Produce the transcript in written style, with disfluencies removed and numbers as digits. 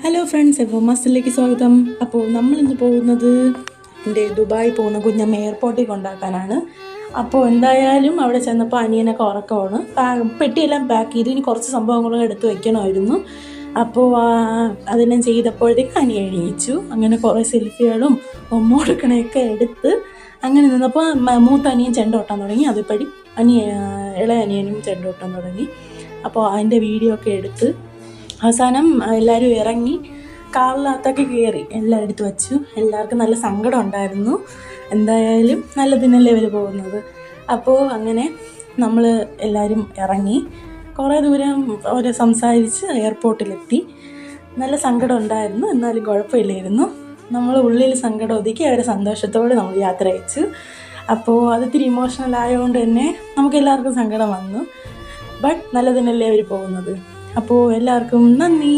Hello friends, F മസിലേക്ക് സ്വാഗതം. അപ്പോൾ നമ്മളിന്ന് പോകുന്നത് എൻ്റെ ദുബായി പോകുന്ന കുഞ്ഞമ്മ എയർപോർട്ടിൽ കൊണ്ടാക്കാനാണ്. അപ്പോൾ എന്തായാലും അവിടെ ചെന്നപ്പോൾ അനിയനൊക്കെ ഉറക്കമാണ്. പെട്ടിയെല്ലാം പാക്ക് ചെയ്ത് ഇനി കുറച്ച് സംഭവങ്ങളും എടുത്ത് വയ്ക്കണമായിരുന്നു. അപ്പോൾ അതെല്ലാം ചെയ്തപ്പോഴത്തേക്ക് അനിയൻ എണീച്ചു. അങ്ങനെ കുറേ സെൽഫികളും കൊടുക്കണയൊക്കെ എടുത്ത് അങ്ങനെ നിന്നപ്പോൾ മൂത്ത അനിയൻ ചെണ്ടോട്ടാൻ തുടങ്ങി. അതുപടി ഇളയ അനിയനും ചെണ്ടോട്ടാൻ തുടങ്ങി. അപ്പോൾ അതിൻ്റെ വീഡിയോ ഒക്കെ എടുത്ത് അവസാനം എല്ലാവരും ഇറങ്ങി കാറിനകത്തൊക്കെ കയറി എല്ലാം എടുത്ത് വച്ചു. എല്ലാവർക്കും നല്ല സങ്കടം ഉണ്ടായിരുന്നു. എന്തായാലും നല്ലതിനല്ലേ അവർ പോകുന്നത്. അപ്പോൾ അങ്ങനെ നമ്മൾ എല്ലാവരും ഇറങ്ങി കുറേ ദൂരം അവരെ സംസാരിച്ച് എയർപോർട്ടിലെത്തി. നല്ല സങ്കടം ഉണ്ടായിരുന്നു, എന്നാലും കുഴപ്പമില്ലായിരുന്നു. നമ്മൾ ഉള്ളിൽ സങ്കടം ഒതുക്കി അവരെ സന്തോഷത്തോടെ നമ്മൾ യാത്ര അയച്ചു. അപ്പോൾ അതിത്തിരി ഇമോഷണൽ ആയതുകൊണ്ട് തന്നെ നമുക്ക് എല്ലാവർക്കും സങ്കടം വന്നു. ബട്ട് നല്ലതിനല്ലേ അവർ പോകുന്നത്. അപ്പോൾ എല്ലാവർക്കും നന്ദി.